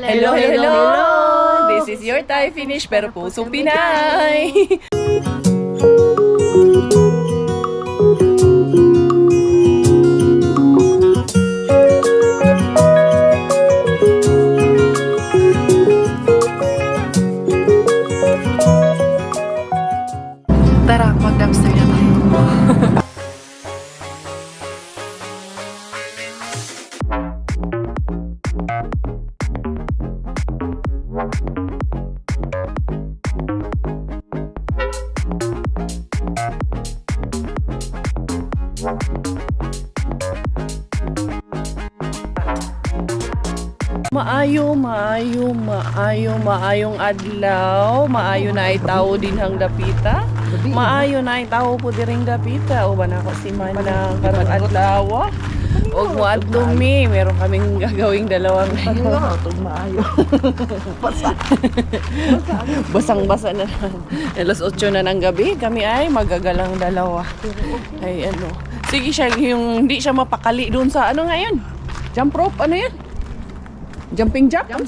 Hello, hello! This is your Thai finish pero pusong Pinay! Tara, mag-dumpster na tayo. Maayong adlaw, maayo na ay tao din hang dapita. Maayo na ay tao po diring dapita. O ba na ako si Manang karong adlaw? Og mo adlumi, meron kaming gagawing dalawang maayo. basang-basa na naman. Alas 8 na ng gabi, kami ay magagalang dalawa. Ay ano. Sige siya, yung hindi siya mapakali doon sa ano ngayon? Jump rope, ano yan? Jumping jack? Ano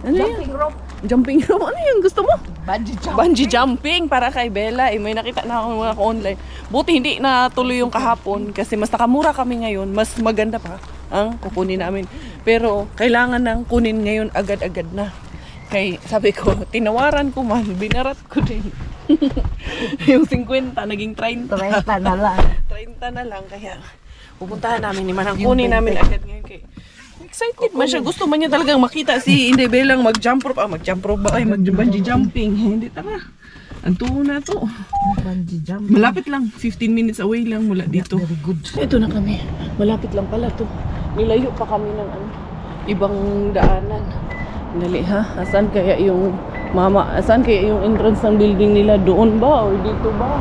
Jumping rope. Jumping rope? Ano yung gusto mo? Bungee jumping. Bungee jumping para kay Bella. May nakita na ako mga online. Buti hindi natuloy yung kahapon kasi mas nakamura kami ngayon. Mas maganda pa ang kukunin namin. Pero kailangan nang kunin ngayon agad-agad na. Kay sabi ko, tinawaran ko man, binarat ko din. Yung 50 naging 30. 30 na lang. 30 na lang kaya pupuntahan namin ni Manang, kunin namin agad ngayon kay excited man siya. Gusto man niya talagang makita si Inday Belang mag-jump rope. Mag-jump rope ba? Ay, mag-bungee jumping. Hindi, tara. Antuho na to. Bungee jumping. Malapit lang. 15 minutes away lang mula dito. Very good. Ito na kami. Malapit lang pala to. Nilayo pa kami ng ibang daanan. Dali ha. Asan kaya yung asan kaya yung entrance ng building nila? Doon ba? O dito ba?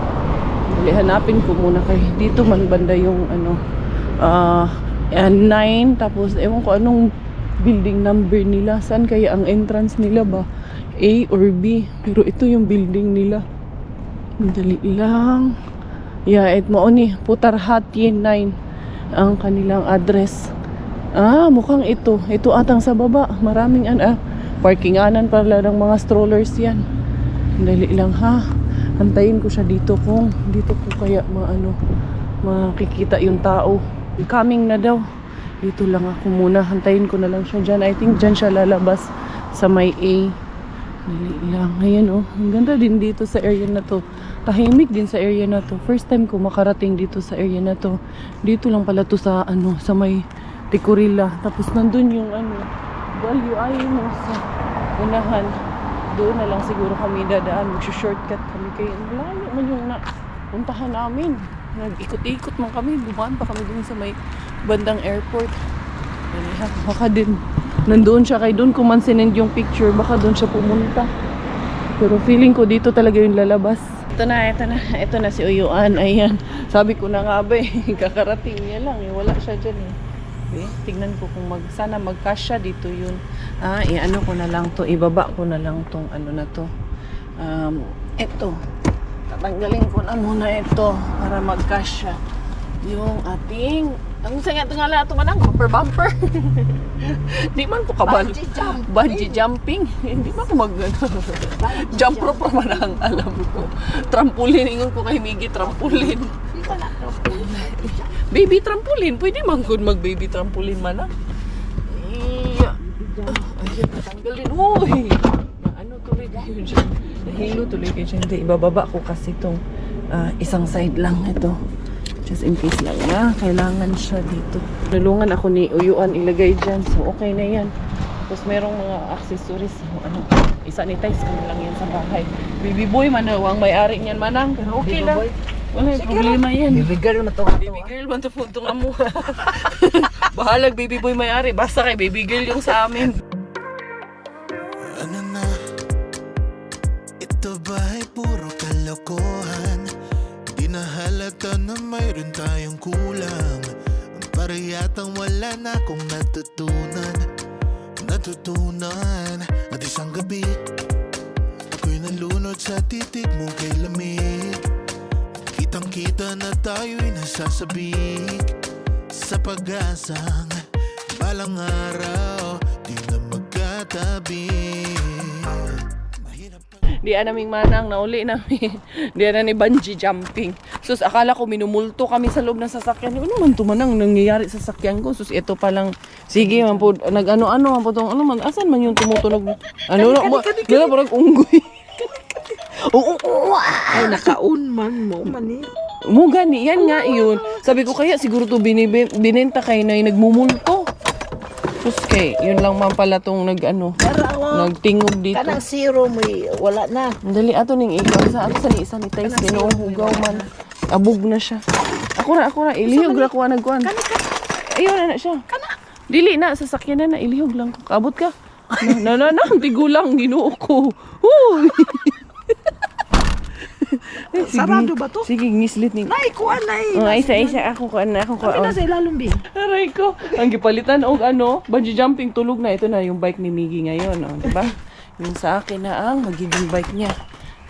Dali, hanapin ko muna kay dito man banda yung 9, tapos ewan ko anong building number nila. Saan kaya ang entrance nila ba? A or B? Pero ito yung building nila. Dali lang. Yeah, it mo ni Putarhati 9 ang kanilang address. Mukhang ito. Ito atang sa baba. Maraming parkinganan pala ng mga strollers yan. Dali lang ha. Antayin ko siya dito kung dito ko kaya makikita yung tao. Coming na daw. Dito lang ako muna. Hantayin ko na lang siya dyan. I think dyan siya lalabas sa may A. Dali lang. Ayan ang ganda din dito sa area na to. Tahimik din sa area na to. First time ko makarating dito sa area na to. Dito lang pala to sa sa may Tikurila. Tapos nandun yung value ay sa unahan. Doon na lang siguro kami dadaan. Mag-shortcut kami kayo. Layo man yung puntahan namin. Nag-ikot-ikot man kami. Dumaan pa kami dun sa may bandang airport. Baka din nandoon siya kay doon ko man sinend yung picture. Baka doon siya pumunta. Pero feeling ko dito talaga yung lalabas. Ito na si Uyuan. Ayan. Sabi ko na nga ba kakarating niya lang. Wala siya dyan tignan ko kung sana mag-cash siya dito yun. I-ano ko na lang to. Ibaba ko na lang tong na to. Ito. Tatanggalin ko na muna ito para mag-cash siya. Yung ating ang saya nga lang ito manang bumper. Di man ko kabalo. Bungee jumping. Hindi man ko jump rope pa man ang alam ko. Trampoline. Ingon ko kay Miggy trampoline. Baby trampoline. Pwede man good mag-baby trampoline man Ayun, natanggalin. Uy! Tuloy kayo dyan. Nahilo tuloy kayo dyan. Ibababa ko kasi itong isang side lang ito. Just in case lang na kailangan siya dito. Nulungan ako ni Uyuan ilagay dyan. So okay na yan. Tapos merong mga accessories. I-sanitize ko na lang yan sa bahay. Baby boy man ang may-ari niyan manang. Pero okay lang. Wala yung problema yan. Baby girl na to. Baby girl man to po itong amo. Bahalag baby boy may-ari. Basta kay baby girl yung sa amin. Ano na? Ito ba'y puro kalokohan? Di na halata na mayroon tayong kulang. Para yatang wala na akong natutunan. At isang gabi ako'y nalunod sa titig mo kay lamig. Kitang-kita na tayo'y nasasabik sa pag-asang balang araw di na magka tinatabi. Mahirap pa. Di naming manang nauli namin. Di na ni bungee jumping. Sus, akala ko minumulto kami sa loob ng sasakyan. Ano man tumanang nangyayari sa sasakyan ko? Sus, ito pa lang. Sige, man po, nag-ano-ano, man po tong, ano man, asan man yung tumutunog? Ano na, wala parang unggoy. Oo, Ay, nakaun man mo. Mani. mo gani, yan nga yun. Sabi ko kaya siguro to binenta kay na nagmumulto. Sus, kay, yun lang man pala tong nagtingog dito. Kanang zero mo, wala na. Dali ato ning ikaw sa ato sanitize ginoong hugaw man. Abog na siya. Ako ra ilihog ra ko nagkuan. Ayun na siya. Dili na sasakyan na ilihog lang ko. Kabot ka. Na tigulang Ginoo ko. Huy. Sarado ba to? Sige, ngislit ni. Nay, kuan na eh. Oh, isa ako kuan. Kami na sa ilalong bin. Aray ko. Ang gipalitan og bungee jumping tulog na. Ito na yung bike ni Miggy ngayon, oh, 'di ba? Yung sa akin na ang magiging bike niya.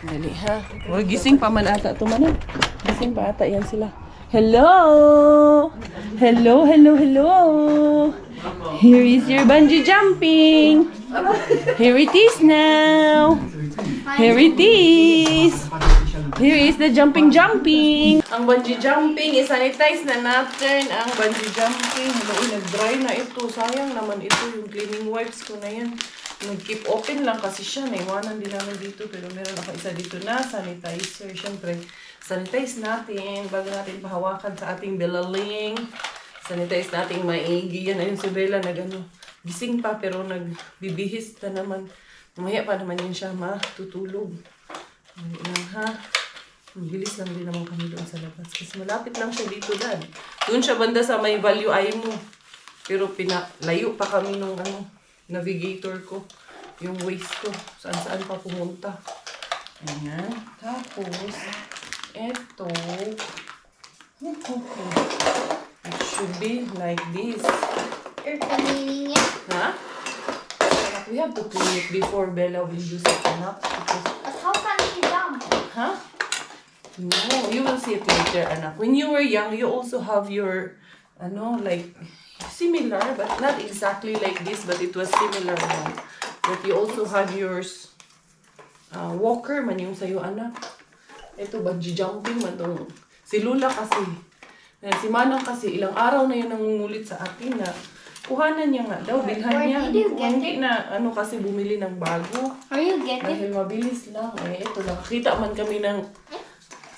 Dali ha. Or gising pa man ata to man. Gising pa ata yan sila. Hello. Here is your bungee jumping. Here it is now. Here it is. Here is the jumping. Ang bungee jumping, isanitize na natin ang bungee jumping. Hello, nag-dry na ito. Sayang naman ito, yung cleaning wipes ko na yan. Nag-keep open lang kasi siya. Naiwanan din namin dito. Pero meron ako isa dito na sanitizer. Siyempre, sanitize natin bago natin pahawakan sa ating belaling. Sanitize natin maigi. Yan ayun si Bella gising pa pero nagbibihis na naman. Mamaya pa naman yun siya matutulog. Lang ha. Bilis lang din naman kami doon sa labas. Kasi malapit lang siya dito, Dad. Doon siya banda sa may value ay mo. Pero layo pa kami nung navigator ko. Yung waist ko. Saan pa pumunta. Ayan. Tapos, eto. It should be like this. You're cleaning it. Huh? We have to clean it before Bella will use it enough. But how can she jump? Huh? No, you will see it later, anak. When you were young, you also have your, like, similar, but not exactly like this, but it was similar one. But you also had yours, walker man yung sa'yo, anak. Ito, bungee jumping man tong. Si Lula kasi, si Manang kasi, ilang araw na yun nangungulit sa akin na, kuhanan niya nga daw, bilhan niya. Where did you get Hindi na, kasi bumili ng bago. Are you getting? Dahil mabilis lang. Ito, nakakita man kami ng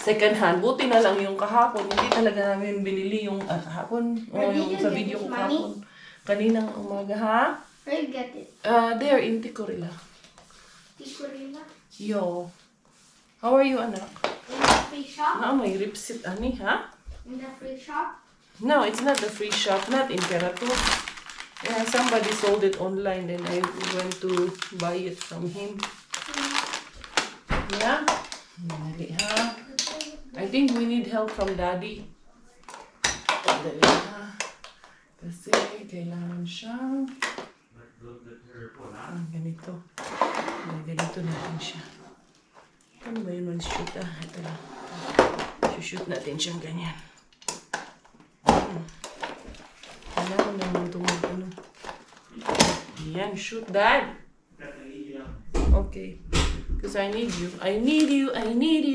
second hand. Buti na lang yung kahapon. Hindi talaga namin binili yung kahapon. O yung sa video ko kahapon. Kaninang umaga, ha? Where you get it? There in Ticorila. Tikurila? Yo. How are you, anak? In the free shop? May ripsit, ani, ha? In the free shop? No, it's not the free shop. Not Imperator. Yeah, somebody sold it online. Then I went to buy it from him. Yeah? Dali, ha? I think we need help from Daddy. Dali, ha? Kasi kailangan siyang ganito. Ganito natin siya. Ano ba yun? Shoot, ito lang. Shoot natin siyang ganyan. Kailangan naman itong Yan, shoot, Dad. Okay. Because I need you. I need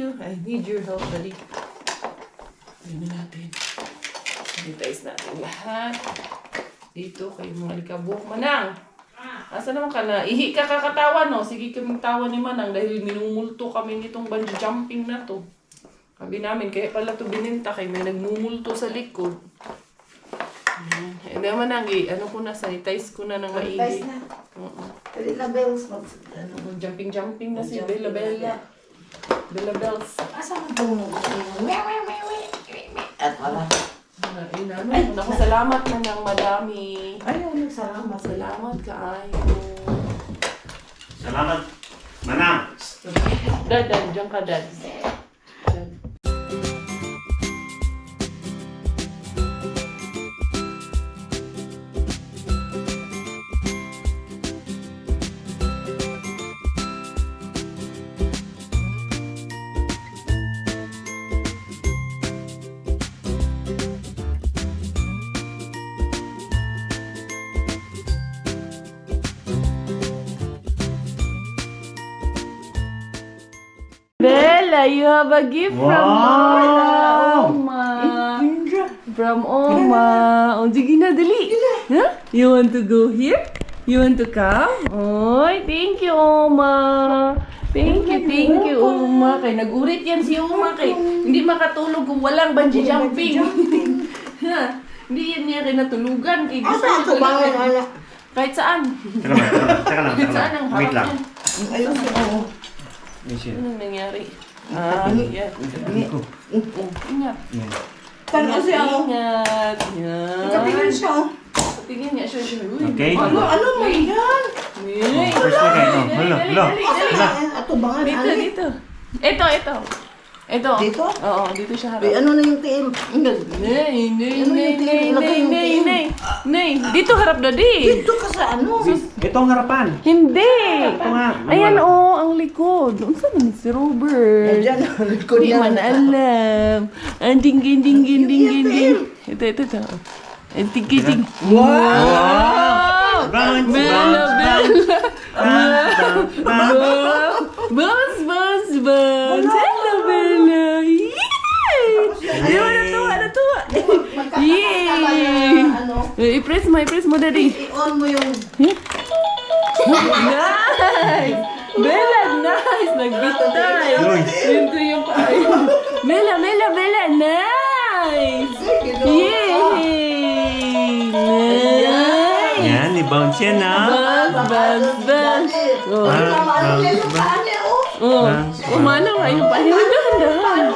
your help, Daddy. Ganyan natin. Sanitize natin lahat. Dito, kayo mga likabok. Manang! Asa naman ka na? Ihi ka kakatawa, no? Sige kaming tawa ni Manang dahil minumulto kami nitong bungee jumping na to. Sabi namin, kaya pala to bininta kay may nagmumulto sa likod. Hindi naman sanitize ko na ng maigi. Sanitize na. Dali na bells. Jumping na si Bella. Bella Bells. Asa mo itong at wala. Naku, salamat na ng madami. Ayaw, nagsalamat. Salamat kaayo. Salamat, Manang. Dad, diyan ka, Dad. you have a gift from Oma. From Oma. Oh, sige na, dali. Huh? You want to go here? You want to come? Oy, thank you, Oma. Thank you, Oma. Kay nagurit yan si Oma. Kay hindi makatulog kung walang bungee jumping. Ha? Hindi yan niya kay natulugan. Kay gusto niya Tubangan, talaga. anak. Kahit saan. Kahit saan ang harap Wait lang. yan. Ayun, oo. Anong nangyari? Yan. Ingat. Paano siya ako? Ingat. Yan. Katingin siya. Tingin niya siya. Uy, Okay. Ano mo yan? Uy. First na kayo. Hala, hala. Tubangan, Dito, anak. dito. Ito. Dito? Oo, dito siya Ay, harap. ano na yung tiim? Nay. Ano yung tiim? Nay. Dito harap, Daddy. Dito ka sa ano? Ito ang harapan. Hindi. Ito nga. Ayan, ang likod. Saan naman si Robert? Diyan, likod Hindi man alam. Ang ding. Ito. Ang ting. Wow! Bounce, Bella. bounce, Bounce. Hello, Bella. Yay! Natuwa. Yay! Ano? I-press mo, Daddy. I-on mo yung... Nice! Bella, nice! Nagbitay! Ito yung pay. Bella, nice! Yay! Nice! Yan, i-bounce yan ha. Bounce. Oh. Ano yung saan niya, oh? Oh. Umano nga yung pay. Dahan.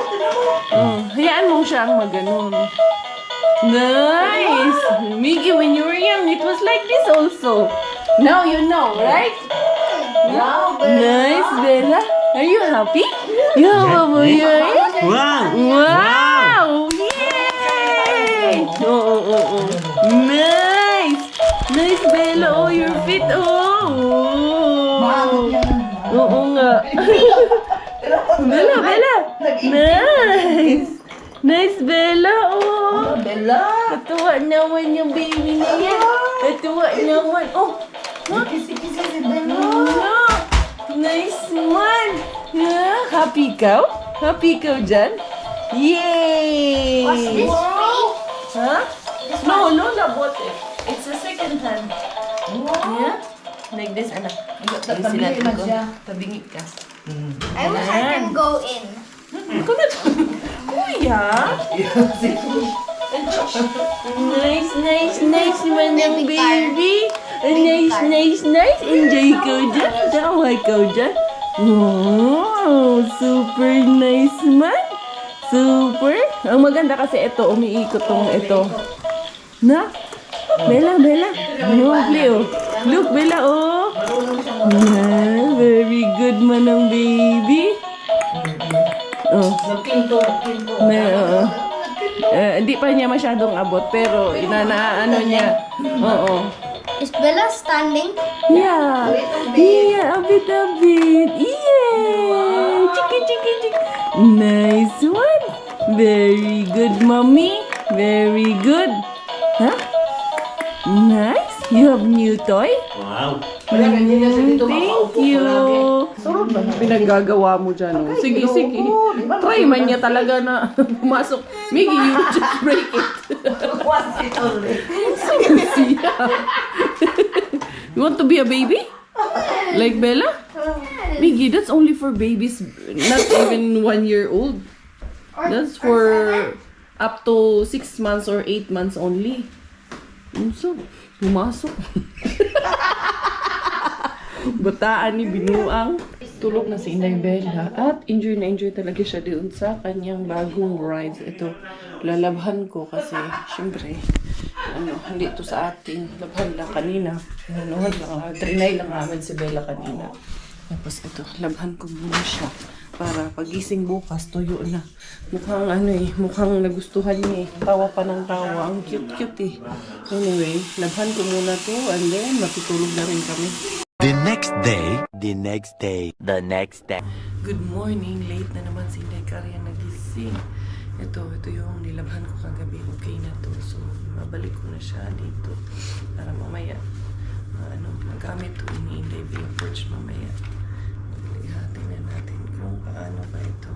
Oh. Hayaan mo siyang maganon. Nice! Miggy, when you were young, it was like this also. Now you know, right? Wow, Nice, Bella. Are you happy? You have a boy. Wow! Wow! Yay! Oh. Nice! Nice, Bella. Oh, your feet. Oh! Oo nga. Bella. Nice! Nice, Bella. Oh! Bella. Katuwa naman yung baby niya. Katuwa naman. Oh! Kisi-kisi si Bella. No! Nice one! Yeah, happy ka? Happy ka dyan? Yay! What's this free? Huh? No, Lola bought it. It's a second hand. Yeah? Like this, anak. Tabi na siya. Tabingi ka. I wish I can go in. Ikaw na Kuya! Nice man yung baby. Nice. Enjoy ko dyan. Tawa ko dyan. Wow! Super nice man. Super. Ang maganda kasi ito, umiikot tong ito. Na? Bella. Look, Bella, oh. Yeah, very good man ang baby. Oh. Nagkinto. Hindi pa niya masyadong abot, pero inaano niya. Oo. Is Bella standing? Yeah, a bit. Yeah. Chiki. Nice one. Very good, mommy. Very good. Huh? Nice. You have new toy? Wow! Thank you. Pinaggagawa mo dyan. Oh. Sige. Try man niya talaga na pumasok. Miggy, you just break it. Siya. You want to be a baby? Like Bella? Miggy, that's only for babies, not even 1 year old. That's for up to 6 months or 8 months only. So, pumasok. Bataan ni Binuang. Tulog na si Inday Bella at enjoy talaga siya doon sa kanyang bagong rides. Ito, lalabhan ko kasi syempre, hindi ito sa atin. Labhan lang kanina. Trinay lang namin si Bella kanina. Tapos ito, labhan ko muna siya para pagising bukas, tuyo na. Mukhang nagustuhan niya eh. Tawa pa ng tawa. Ang cute eh. Anyway, labhan ko muna to and then matutulog na rin kami. The next day. Good morning. Late na naman si Inday Karya nagising. Ito yung nilabhan ko kagabi. Okay na to. So, mabalik ko na siya dito. Para mamaya, magamit to ni Inday Bill Porch mamaya. Tingnan natin kung paano ba ito.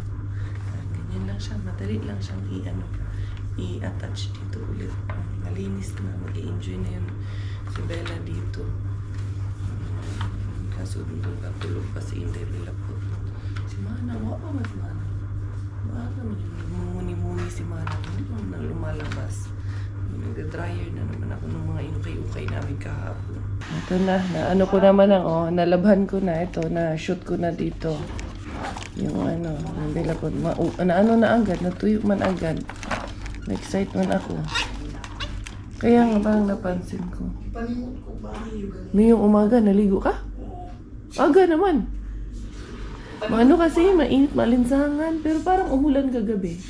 lang siya, madali lang siyang i-attach dito ulit. Malinis na, mag-i-enjoy na yun si Bella dito. Kaso doon katulog pa si Inday Bella po. Si Mana, wala pa mas Mana. Wala naman yung mumuni-muni si Mana. Hindi naman na lumalabas. Nag-dryer na naman ako ng mga ukay-ukay namin kahapon. Ito na, ano ko naman nalabhan ko na ito, na-shoot ko na dito. Yung nabila ko, na agad, natuyo man agad. Na-excite man ako. Kaya nga bang napansin ko. Ngayong umaga, naligo ka? Aga naman. Ano kasi, mainit, malinsangan, pero parang umulan kagabi.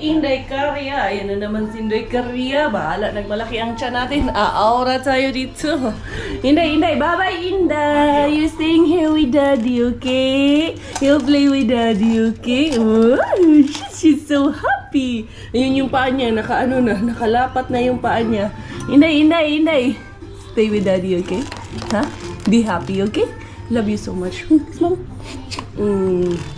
Inday Karya. Ayan na naman si Inday Karya. Bahala, nagmalaki ang tiyan natin. Aura tayo dito. Inday, bye-bye, Inday. You staying here with Daddy, okay? You'll play with Daddy, okay? Oh, she's so happy. Ayun yung paa niya. Nakalapat na yung paa niya. Inday. Stay with Daddy, okay? Ha? Be happy, okay? Love you so much. Mom.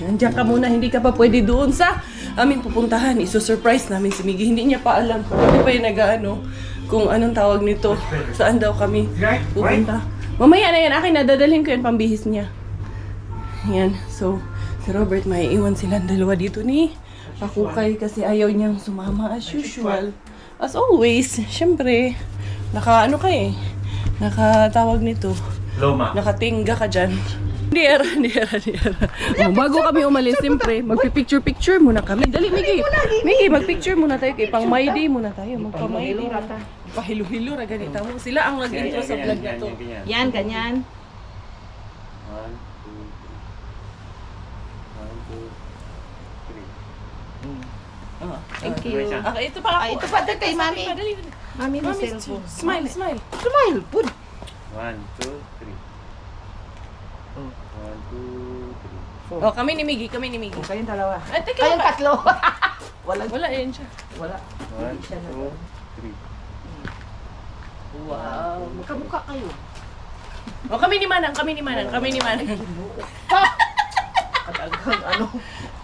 Andiyan ka muna. Hindi ka pa pwede doon sa aming pupuntahan. Iso-surprise namin si Miggy. Hindi niya pa alam. Kami pa yung kung anong tawag nito. Saan daw kami pupunta. Mamaya na yan. Akin na. Dadalhin ko yan pambihis niya. Yan. So, si Robert, may iwan silang dalawa dito ni Pakukay kasi ayaw niyang sumama as usual. As always, syempre, nakatawag nito. Loma. Nakatingga ka dyan. Hindi era. Bago kami umalis, siyempre, magpipicture-picture muna kami. Dali, Miggy, magpicture muna tayo. Kay pang my day muna tayo. Magpa-my day. Pahilo-hilo na ganito mo. Sila ang nag-intro sa vlog na to. Yan, ganyan. 1, 2, 3. Thank you. Okay, ito pa. Ito pa doon kay Mami. Dali. Mami na cellphone. Smile. Smile, pud. 1, 2, 3. 1, 2, 3. Oh, kami ni Miggy. Kayong dalawa. Ay, teka Kayong pa. tatlo. Wala yan siya. Wala. 1, 2, 3. Wow. Magkamukha kayo. Oh, kami ni Manang. Kadagang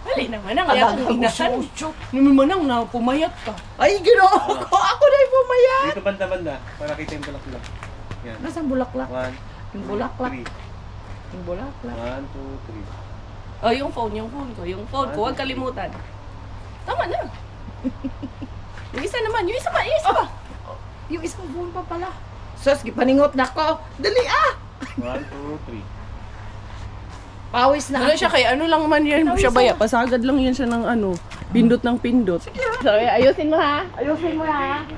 Dali na, Manang. Ayaw kong inasan. Naman, Manang, na pumayat ka. Ay, ginoo ko. Ako na yung pumaya. Dito banda-banda. Para kita yung bulaklak. Yan. Nasaan bulaklak? 1, Yung bulaklak. 3. Yung bulaklak. 1, 2, 3. Oh, yung phone ko. Yung phone ko, huwag kalimutan. Tama na. Yung isa naman, yung isa pa. Yung isang phone pa pala. Sos, gipaningot na ko. Dali 1, 2, 3. Pawis na Wala siya kay ano lang man yan siya baya. Pasagad lang yan siya ng pindot ng pindot. So, ayusin mo ha.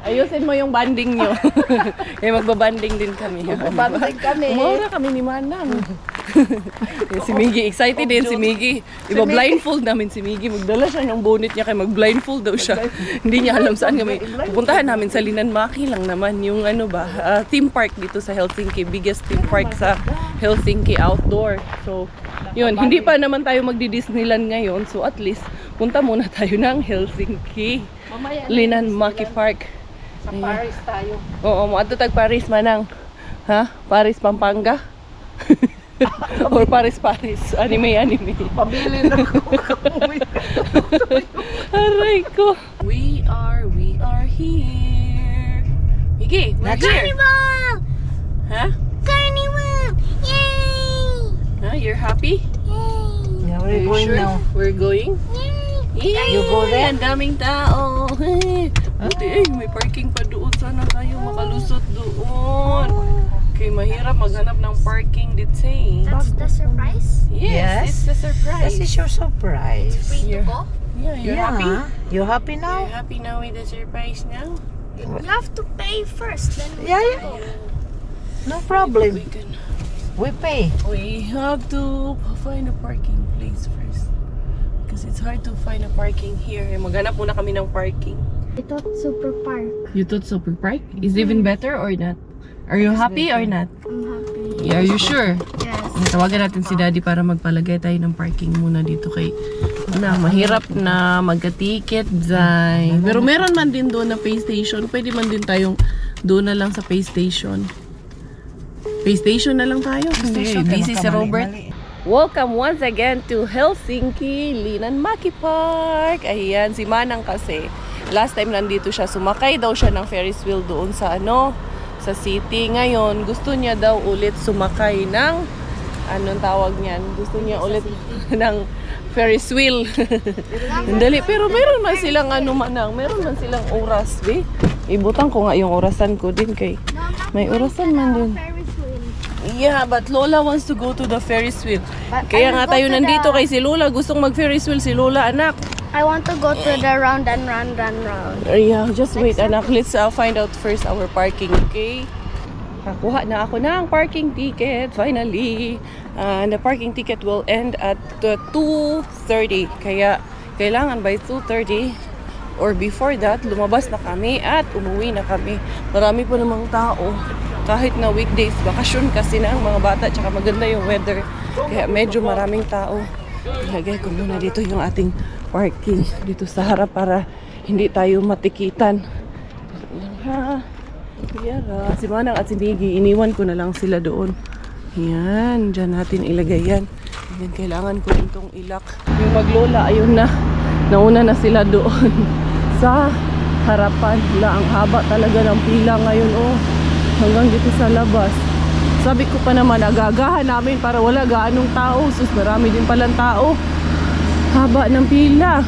Ayusin mo yung banding nyo. Kaya magbabanding din kami. Babalik kami. Umura kami ni Manang. Si Miggy, excited din si Miggy. Iba-blindfold namin si Miggy. Magdala siya ng bonnet niya kaya mag-blindfold daw siya. Hindi niya alam saan kami. Pupuntahan namin sa Linanmaki lang naman. Yung theme park dito sa Helsinki. Biggest theme park sa Helsinki outdoor. So, yun. Hindi pa naman tayo magdi-Disneyland ngayon. So, at least, punta muna tayo ng Helsinki. Linanmaki Park. Sa Paris tayo. Oo, maadto tag Paris Manang. Ha? Paris Pampanga? Or Paris. Anime. Pabili na ko. Aray ko. We are here. Miggy, we're here. Carnival! Ha? Carnival! Yay! Huh? You're happy? Yeah, Are we're you going sure? now. We're going? Yay! You go there? Ang daming tao. Buti may parking pa doon. Sana tayo makalusot doon. Okay, mahirap maghanap ng parking dito. That's the surprise? Yes. It's a surprise. This is your surprise. Free to go? Yeah, you're happy? You happy now? You're happy now with the surprise now? You have to pay first, then we Yeah, can yeah. go. No problem. We can. We pay. We have to find a parking place first. Because it's hard to find a parking here. Maghanap muna kami ng parking. I thought Super Park. You thought Super Park is even better or not? Are you happy or not? I'm happy. Are you sure? Yes. Tawagan natin si Daddy para magpalagay tayo ng parking muna dito kay mahirap na magka-ticket dyan. Pero meron man din doon na pay station. Pwede man din tayong doon na lang sa pay station. Pay station na lang tayo. Kasi busy si Robert. Welcome once again to Helsinki Linnanmäki Park. Ayan, si Manang kasi last time nandito siya, sumakay daw siya ng Ferris wheel doon sa sa city. Ngayon, gusto niya daw ulit sumakay ng anong tawag niyan? Gusto niya ulit ng Ferris wheel. Dali, pero meron man silang Manang, meron man silang oras, be. Ibutang ko nga yung orasan ko din kay may orasan man dun. Ferris wheel. Yeah, but Lola wants to go to the Ferris wheel. But Kaya I nga will go tayo to nandito the- kay si Lola. Gustong mag-Ferris wheel si Lola, anak. I want to go to the round and round and round. Yeah, just wait, anak. Let's find out first our parking, okay? Nakuha na ako ng parking ticket, finally. And the parking ticket will end at 2:30. Kaya, kailangan by 2:30 or before that, lumabas na kami at umuwi na kami. Marami po namang tao. Kahit na weekdays, bakasyon kasi na ang mga bata, tsaka maganda yung weather. Kaya medyo maraming tao. Ilagay ko muna dito yung ating parking dito sa harap para hindi tayo matikitan. Ha? Yara. Si Manang at si Miggy, iniwan ko na lang sila doon. Yan, dyan natin ilagay yan. And then, kailangan ko rin itong ilak. Yung maglola, ayun na. Nauna na sila doon sa harapan. Ang haba talaga ng pila ngayon, oh. Hanggang dito sa labas. Sabi ko pa naman, agagahan namin para wala gaanong tao. Sus, marami din palang tao. Haba ng pila.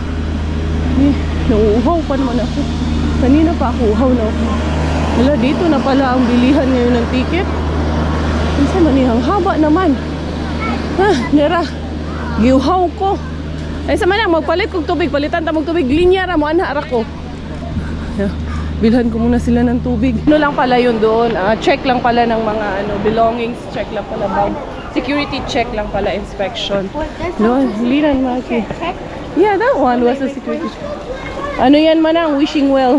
Nauuhaw pa naman ako. Kanina pa ako uhaw na ako. Wala, dito na pala ang bilihan ngayon ng ticket. Isa manihang haba naman. Nera, giuhaw ko. Ay sa manang, magpalit kong tubig. Palitan ta mong tubig. Linya ra mo, anhara ko. Bilhan ko muna sila ng tubig. Ano lang pala yun doon? Check lang pala ng mga belongings. Check lang pala bag. Security check lang pala, inspection. No, Linnanmäki. Yeah, that one was a security check. Ano yan, Manang? Wishing well.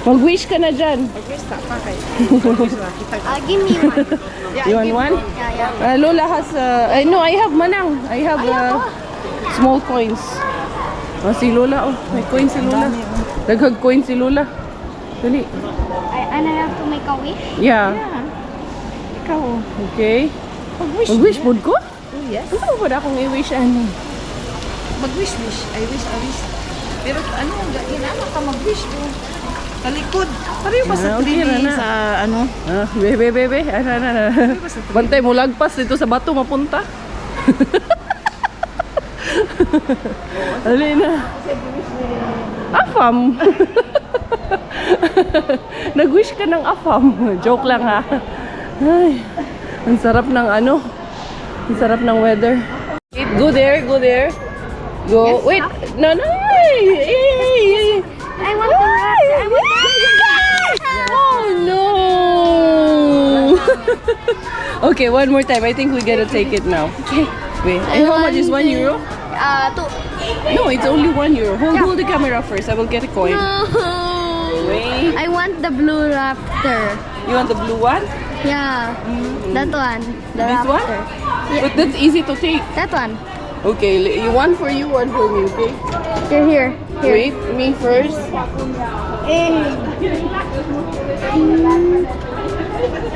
Mag-wish ka na dyan. Give me one. You want one? Yeah. Lola has, no, I have Manang. I have small coins. Si Lola, oh. May coin si Lola. Daghag coin si Lola. Dali. And I have to make a wish? Yeah. Ikaw. Okay. Mag-wish. Mag-wish mood ko? Yes. Ano ba akong i-wish, ano? Mag-wish. I wish. Pero ano, ginama ka mag-wish mo. Talikod. Pareho ba sa Okay, 3D Rana. sa ano? Bebe. Bantay mo lagpas dito sa bato mapunta. Alina. Afam. Nag-wish ka ng afam. Joke lang ha. Ay, ang sarap ng ang sarap ng weather. Go there. Go. Yes, Wait. No. Hey. I want to run. Oh no! Okay, one more time. I think we gotta take it now. Okay. Wait. And how much is €1? 2. No, it's only €1. Hold the camera first. I will get a coin. Wait. I want the blue raptor. You want the blue one? Yeah. That one. The This one? raptor. But that's easy to take. That one. Okay, one for you, one for me. Okay. Here. Wait, me first.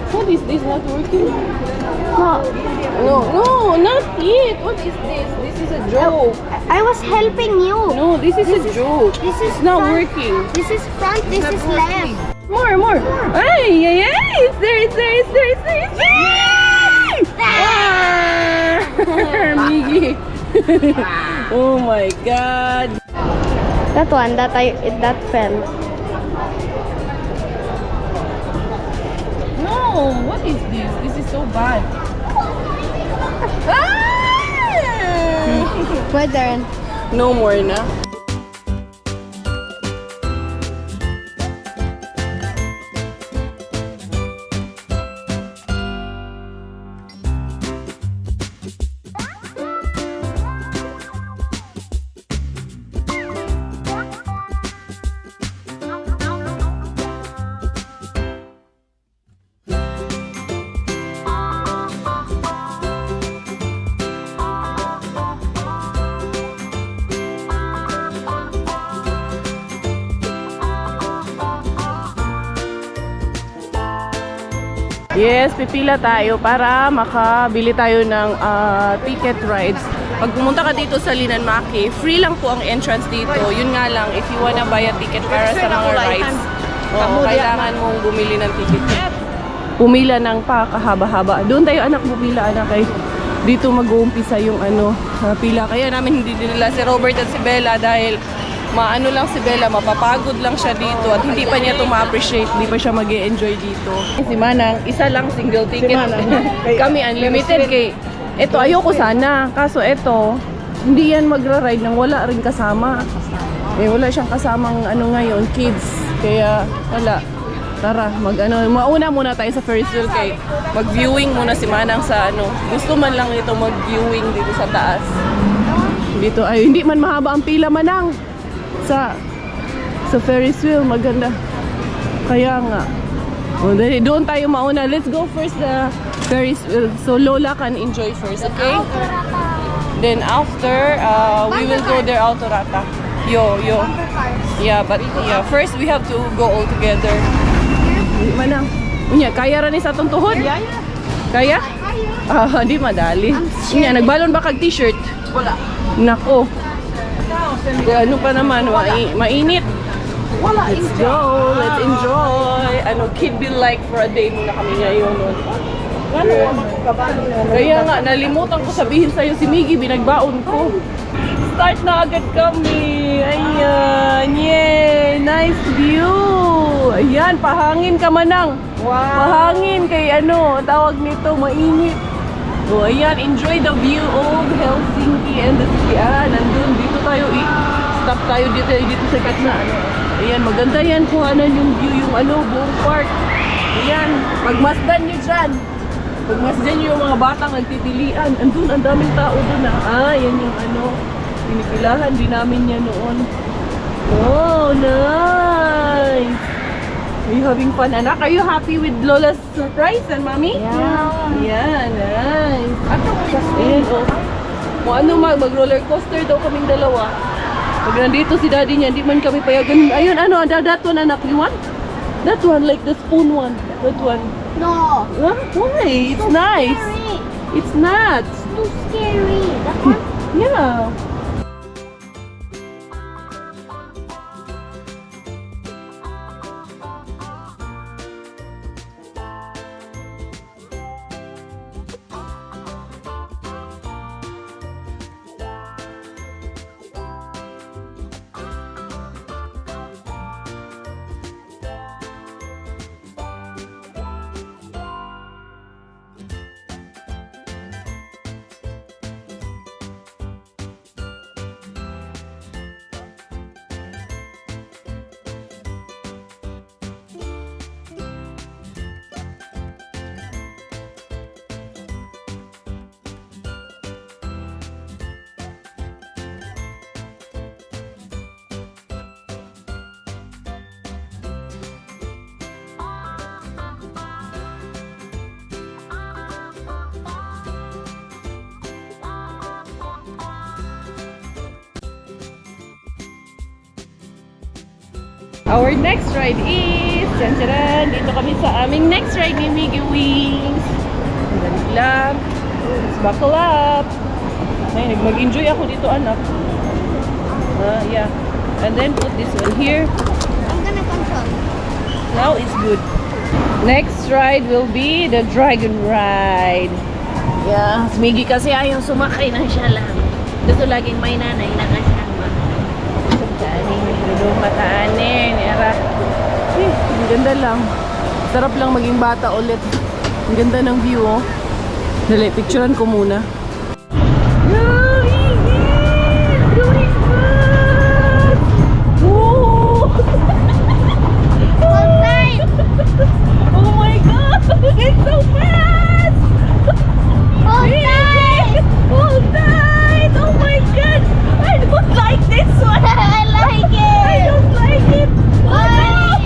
What is this? Not working? No, not yet. What is this? This is a joke. I was helping you. No, this is a joke. This is It's not front. working. This is front. This is left. More. Ay! It's there. Ah! Miggy. Oh my God. That one. That fell. No, what is this? This is so bad. Ah! My turn. No more na. Yes, pipila tayo para makabili tayo ng ticket rides. Pag pumunta ka dito sa Linanmaki, free lang po ang entrance dito. Yun nga lang, if you wanna buy a ticket para sa mga rides, kailangan mong bumili ng ticket. Pumila ng pakahaba-haba. Doon tayo anak, pumila anak kay dito mag-uumpisa yung pila. Kaya namin hindi nila si Robert at si Bella dahil maano lang si Bella, mapapagod lang siya dito at hindi pa niya ito ma-appreciate, hindi pa siya mag-e-enjoy dito. Si Manang, isa lang single ticket. Kami unlimited kay eto ayoko sana, kaso eto hindi yan magra-ride nang wala rin kasama. Wala siyang kasamang ngayon, kids. Kaya wala. Tara, mauna muna tayo sa Ferris wheel kay mag-viewing muna si Manang sa gusto man lang ito mag-viewing dito sa taas. Dito ay hindi man mahaba ang pila Manang sa Ferris wheel, maganda. Kaya nga. Doon tayo mauna. Let's go first the Ferris wheel. So Lola can enjoy first, okay? Then after, we will go there Autorata. Yo. Yeah, but first we have to go all together. Manang. Unya, kaya ra ni sa atong tuhod? Kaya? Di madali. Unya, nagbalon ba kag t-shirt? Wala. Nako. Ano pa naman, mainit. Let's go, let's enjoy. Kid be like for a day muna kami ngayon. Kaya nga, nalimutan ko sabihin sa'yo si Miggy, binagbaon ko. Start na agad kami. Ayan, yay, nice view. Ayan, pahangin ka Manang. Wow. Pahangin kay tawag nito, mainit. So, ayan, enjoy the view of Helsinki and the city. Nandun, dito tayo, stop tayo dito sa katna. Ayan, maganda yan, kuhanan yung view, yung buong park. Ayan, pagmasdan nyo dyan. Pagmasdan nyo yung mga batang nagtitilian. Andun, ang daming tao dun yan yung pinipilahan din namin yan noon. Oh, nice! Are you having fun, anak? Are you happy with Lola's surprise and Mommy? Yeah. Yeah, nice. Ayan, mag-roller coaster daw kaming dalawa. Pag nandito si Daddy niya, hindi man kami payagan. Ayun, that one, anak, you want? That one, like the spoon one. That one. No. Huh? Why? It's nice. Scary. It's not. It's too scary. That one? Yeah. Our next ride is, tcharan, dito kami sa aming next ride ni Miggy Wings. Dali lang. Let's buckle up. Ay, mag-enjoy ako dito, anak. Yeah. And then put this one here. I'm gonna control. Now it's good. Next ride will be the dragon ride. Yeah, si Miggy kasi ayaw sumakay na siya lang. Gusto laging may nanay na kasama. Mataanin, era. Ang ganda lang. Sarap lang maging bata ulit. Ang ganda ng view, oh. Dali, picturean ko muna. Oh my God! It's so fast! Hold tight! Hold tight! Oh my God! I don't like this one! I like it! I don't like it! Why?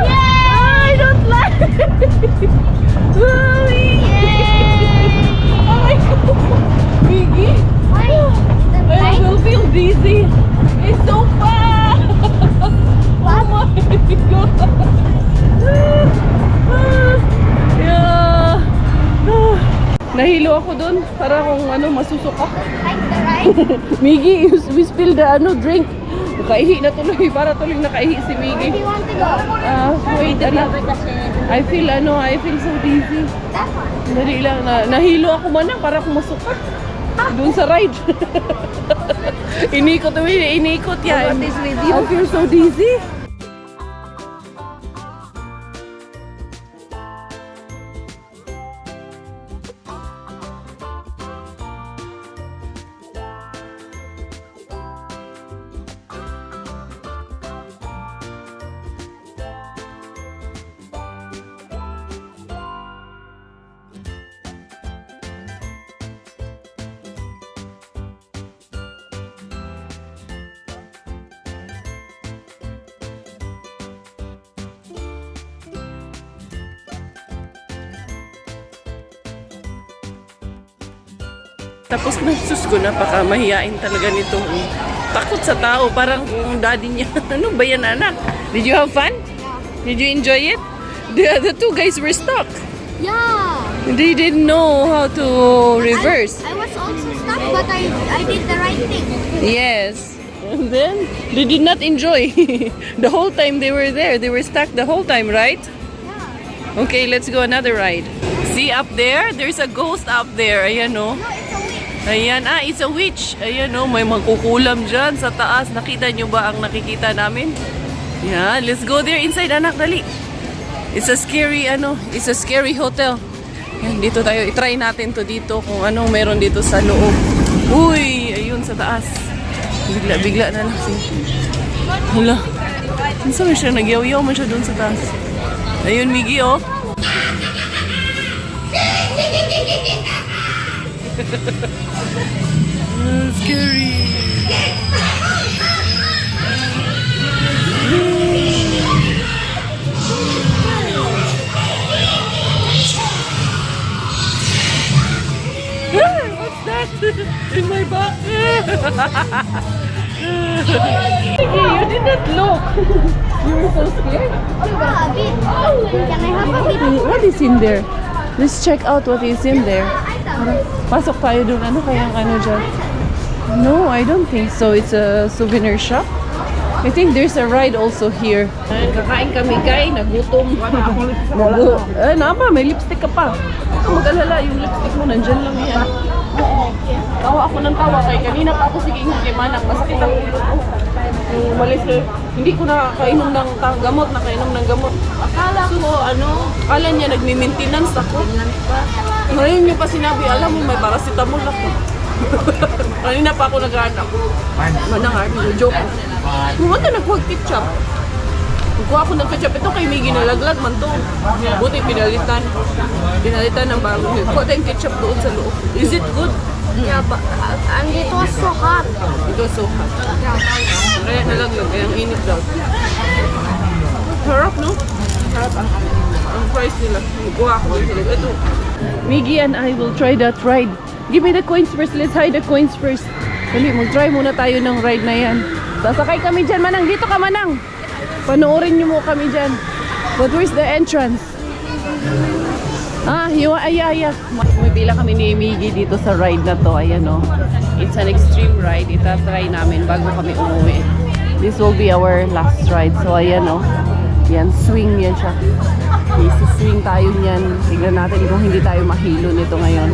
Yay! I don't like it! Oh my Nahilo ako doon para kung masusuka. Like the ride. Miggy, we spilled the drink. Nakaihi na tuloy, para tuloy nakaihi si Where do Miggy. you want to go? Wait, I feel so dizzy. That one. Dali lang, nahilo ako man para kung masuka. Doon sa ride. Inikot yan. What is with you? I feel so dizzy. Tapos sus ko, napakamahiyain talaga nito. Takot sa tao, parang kung daddy niya. Ano ba yan, anak? Did you have fun? Did you enjoy it? The two guys were stuck. Yeah. They didn't know how to reverse. I was also stuck, but I did the right thing. Yes. And then, they did not enjoy. The whole time they were there. They were stuck the whole time, right? Yeah. Okay, let's go another ride. See up there? There's a ghost up there. Ayan, no? No, it's a witch. Ayan, it's a witch. Ayan, no? May magkukulam dyan sa taas. Nakita nyo ba ang nakikita namin? Yan, let's go there inside, anak, dali. It's a scary, it's a scary hotel. Yan, dito tayo. I-try natin to dito kung anong meron dito sa loob. Uy, ayun sa taas. Bigla na lang si... Hala. Saan siya? Nagyaw-yaw man siya doon sa taas. Ayun, Miggy, oh. Scary. What's that? In my back. You did not look. You were so scared. Yeah, a bit. Can I have a bit? What is in there? Let's check out what is in there. Pasok tayo dun. Ano kayang dyan? No, I don't think so. It's a souvenir shop. I think there's a ride also here. Kakain kami, kay. Nagutom. Napa, may lipstick ka pa. Huwag mag-alala, yung lipstick mo nandyan lang yan. Tawa ako ng tawa kay kanina pa ako sige kay Manang. Masakit ang ulo ko. Yung umalis ko, hindi ko nakainom ng gamot, nakainom ng gamot. Akala ko, akala niya nagmi-maintenance ako. Ngayon niyo pa sinabi, alam mo may paracetamol ako. Kanina pa ako nag-aanak. Manang, joke. Pumunta naghuwag ketchup. Kuha ako ng ketchup. Ito kay Miggy nalaglag man to. Buti pinalitan. Pinalitan ng bago. Kuha tayong ketchup doon sa loob. Is it good? Yeah, but and it was so hot. It was so hot. Yeah. Kaya nalaglag. Kaya ang init daw. Harap, no? Harap ang price nila. Kuha ako doon sa loob. Ito. Miggy and I will try that ride. Give me the coins first. Let's hide the coins first. Dali, mag-try muna tayo ng ride na yan. Sasakay kami dyan, Manang. Dito ka, Manang. Panoorin niyo mo kami dyan. But where's the entrance? Pumipila kami ni Miggy dito sa ride na to. Ayan, no. It's an extreme ride. Itatry namin bago kami umuwi. This will be our last ride. So, ayan, no. Yan, swing yan siya. Isi-swing tayo niyan. Tignan natin kung hindi tayo mahilo nito ngayon.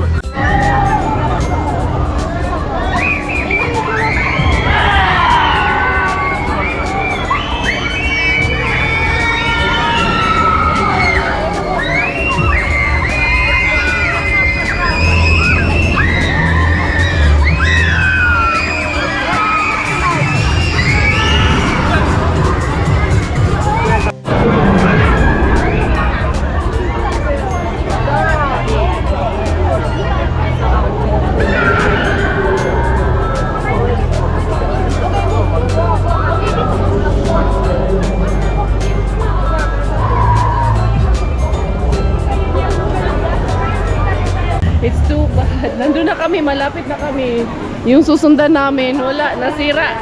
It's too bad. Nandun na kami, malapit na kami. Yung susundan namin, wala, nasira.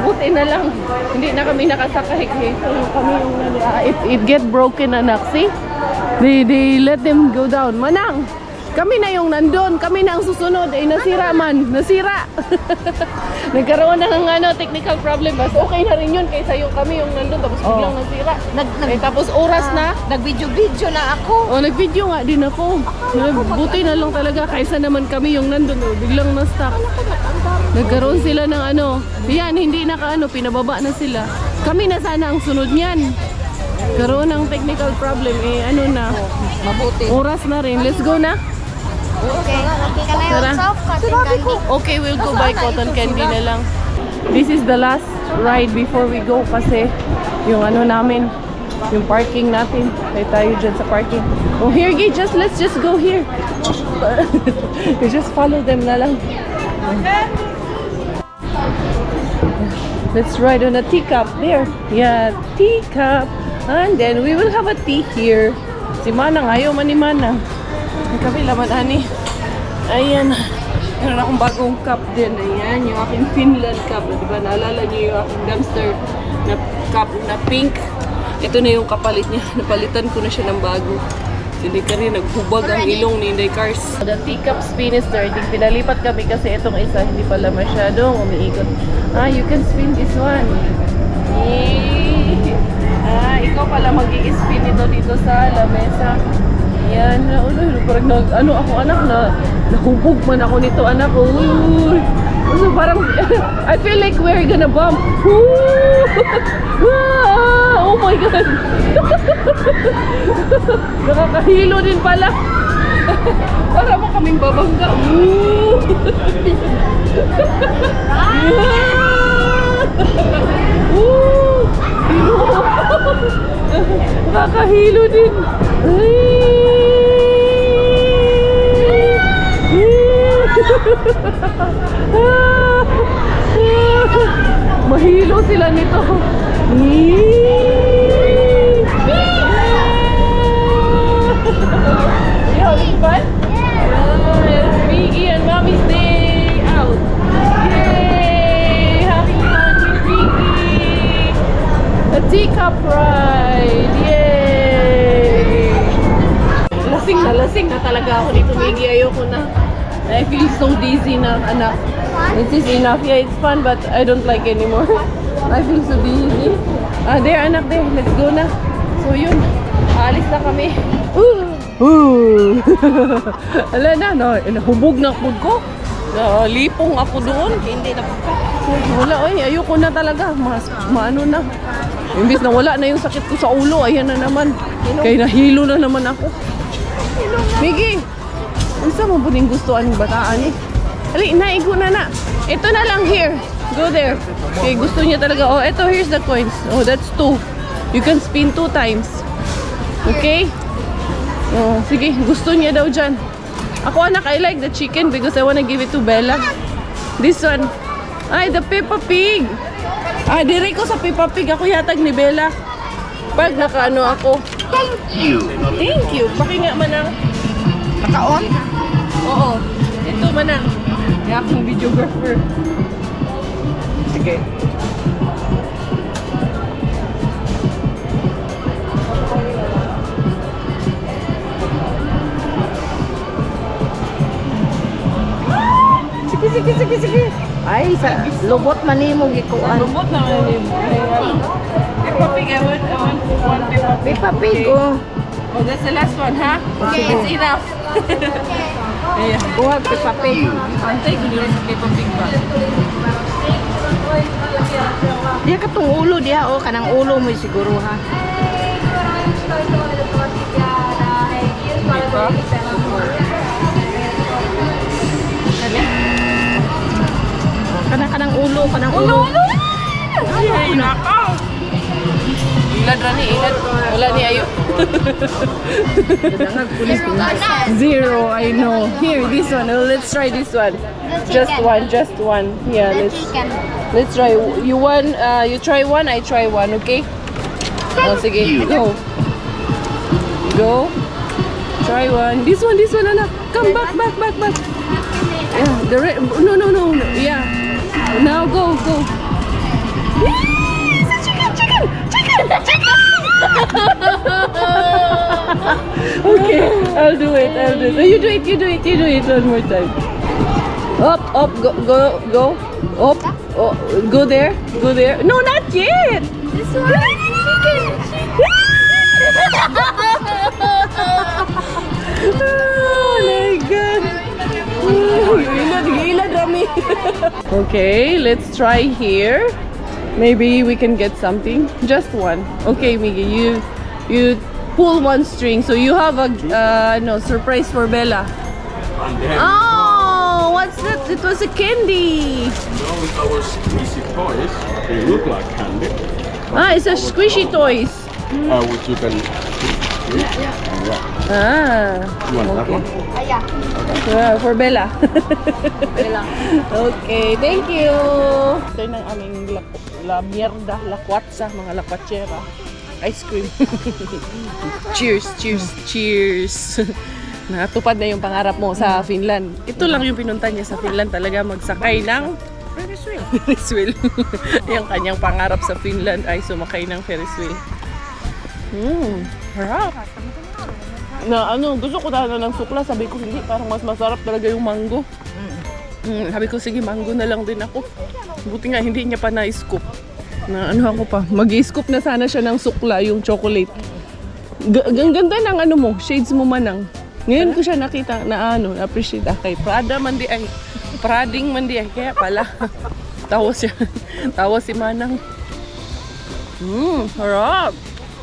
Buti na lang. Hindi na kami nakasakay. So, kami yung, it get broken, anak. See? They let them go down. Manang, Kami na yung nandun, kami na ang susunod. Eh, nasira man, nasira. Nagkaroon na ng technical problem. Mas okay na rin yun kaysa yung kami yung nandun, tapos biglang nasira. Tapos oras na. Nag-video na ako. Nag-video nga din ako. Buti na lang talaga kaysa naman kami yung nandun. Biglang na-stuck. Nagkaroon sila ng yan, hindi pinababa na sila. Kami na sana ang sunod niyan. Karoon ng technical problem. Mabuti. Oras na rin. Let's go na. Okay. Can I Tara. also cotton candy? Okay, we'll go buy cotton candy na lang. This is the last ride before we go kasi yung namin, yung parking natin. Tayo dyan sa parking. Oh, here, Gay, let's just go here. We just follow them na lang. Let's ride on a teacup there. Yeah, teacup. And then we will have a tea here. Si Manang, ayaw man ni Manang. Ang kabila man, ani. Ayan. Meron akong bagong cup din. Ayan, yung aking Finland cup. Diba, naalala niyo yung aking dumpster na cup na pink. Ito na yung kapalit niya. Napalitan ko na siya ng bago. Hindi ka rin naghubag ang ilong ni Inday Cars. The teacup spin is starting. Pinalipat kami kasi itong isa hindi pala masyadong umiikot. You can spin this one. Yay! Ikaw pala mag-i-spin ito dito sa lamesa. Yan. Parang ako anak na nahubog man ako nito anak. Uy! So parang I feel like we're gonna bump. Oh my God! Nakakahilo din pala. Para mo kaming babangga. Nakakahilo din. Mahilo sila nito. You having fun? Yes, Miggy and Mommy's day out. Yay! Having fun with Miggy. A teacup ride. Yay! Lasing na talaga ako dito, Miggy. Ayoko na. I feel so dizzy na, anak. This is enough. Yeah, it's fun, but I don't like anymore. I feel so dizzy. There, anak, there. Let's go na. So, yun. Alis na kami. Ala na, nahubog na ako ko. Lipong ako doon. Hindi na Wala, ayoko na talaga. Maano na. Imbis na wala na yung sakit ko sa ulo, ayan na naman. Kaya nahilo na naman ako. Miggy! Ano sa mo buning gusto anong bataan eh? Ali, naigo na. Ito na lang here. Go there. Okay, gusto niya talaga. Oh, ito, here's the coins. Oh, that's 2. You can spin 2 times. Okay? Oh, sige. Gusto niya daw dyan. Ako anak, I like the chicken because I wanna give it to Bella. This one. Ay, the Peppa Pig. Dire ko sa Peppa Pig. Ako yatag ni Bella. Pag nakaano ako. Thank you. Pakinga man ang naka-on. oo. Ito manang. Kaya akong videographer. Sige. Sige. Ay, sa lubot man ni mo gikuan. Lumot na nga ni Peppa Pig. I want one Peppa Pig. Peppa Pig, oh. Oh, that's the last one, ha? Okay. It's enough. Ayan. Kuha Peppa Pig. Antay ko nila sa Peppa Pig ba? Diya katong ulo diya, oh. Kanang ulo mo siguro, ha? Kanang ulo. Ay, nakaw! Ilad ra ni, ilad. Wala ni ayo. Zero, I know. Here, this one. Oh, let's try this one. Just one. Yeah, The chicken. let's try. You try one, I try one, okay? Oh, sige. Go. Try one. This one, anak. Come back. Yeah, no. Yeah. Now go. Yes! Chicken! Okay, I'll do it. No, you do it one more time. Up, go. Up, oh, go there. No, not yet. This one. Oh my God. Gilad, Rami. Okay, let's try here. Maybe we can get something. Just one. Okay, Miggy, you pull one string. So you have a surprise for Bella. Oh, what's that? It was a candy. No, it's our squishy toys. They look like candy. Ah, it's a squishy toys. Which you can. Ah, You want that one? for Bella. Okay, thank you. Ito ng aming lakwatsa, mga lakwatsera. Ice cream. Cheers. Natupad na yung pangarap mo sa Finland. Ito lang yung pinunta niya sa Finland talaga, magsakay ng Ferris wheel. Yung kanyang pangarap sa Finland ay sumakay ng Ferris wheel. Harap. Gusto ko dahil ng sukla, sabi ko hindi, parang mas masarap talaga yung mango. Sabi ko sige, mango na lang din ako. Buti nga hindi niya pa na-scoop. Mag-i-scoop na sana siya ng sukla, yung chocolate. Ganda ng mo, shades mo manang. Ngayon ko siya nakita na na-appreciate kay Prading man di ay, kaya pala. Tawas si Manang. Harap.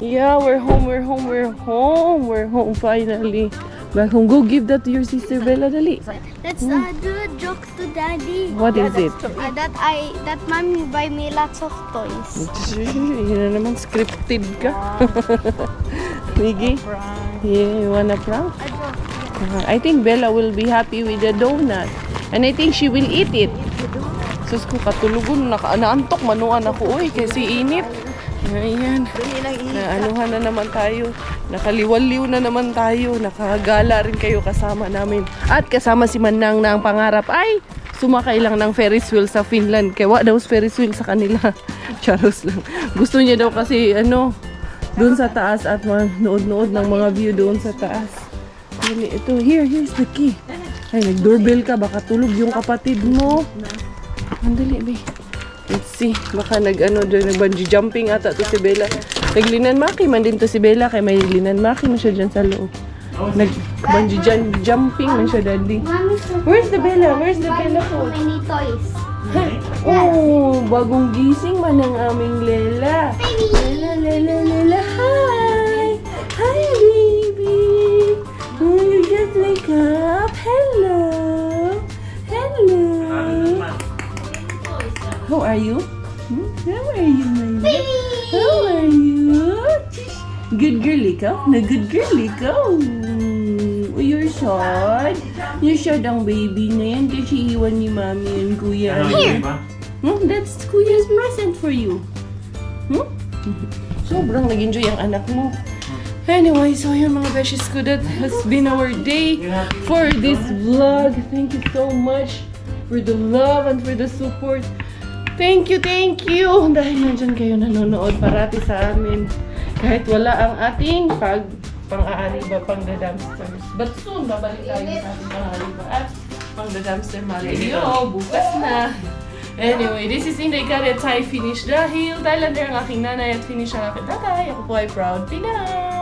Yeah, we're home finally. Back home. Go give that to your sister Bella, dali. Let's do a joke to Daddy. What is it? That mommy buy me lots of toys. Yun na naman, scripted ka. Miggy? Yeah, you wanna prank? A joke. I think Bella will be happy with the donut. And I think she will eat it. Sus ko, katulugon. Naantok, manuan ako. Uy, kasi init. Ayan. Naanuhan na naman tayo. Nakaliwaliw na naman tayo. Nakagala rin kayo kasama namin. At kasama si Manang na ang pangarap ay sumakay lang ng Ferris wheel sa Finland. Kaya daw Ferris wheel sa kanila. Charos lang. Gusto niya daw kasi doon sa taas at nood-nood ng mga view doon sa taas. Ito, here's the key. Ay, nag-doorbell ka. Baka tulog yung kapatid mo. Andali, be. Let's see. Baka nag-bungee jumping ata to si Bella. Naglinan maki man din to si Bella. Kaya may linan maki man siya dyan sa loob. Nag-bungee jumping man siya, daddy. Where's the Bella? Where's the Bella So po? many toys. Oh, bagong gising man ang aming Lela. Lela, hi! Hi, baby! Oh, you just wake up. Hello! How are you? How are you, my love? How are you? Good girl ikaw? Good girl ikaw? Oh, you're sad? You're sad ang baby na yan kasi iwan ni mami and kuya. Here. That's kuya's present for you. Sobrang nag-enjoy ang anak mo. Anyway, so yun mga beshes ko, that has been our day for this vlog. Thank you so much for the love and for the support. Thank you! Dahil nandyan kayo nanonood parati sa amin. Kahit wala ang ating pang-aariba, pang-the-dumpsters. But soon, babalik tayo sa ating pang-aariba at pang-the-dumpster Mario. Bukas na. Anyway, this is Inday Kari at Thai Finish dahil Thailander ang aking nanay at finish ang aking tatay. Ako po ay proud Pinay!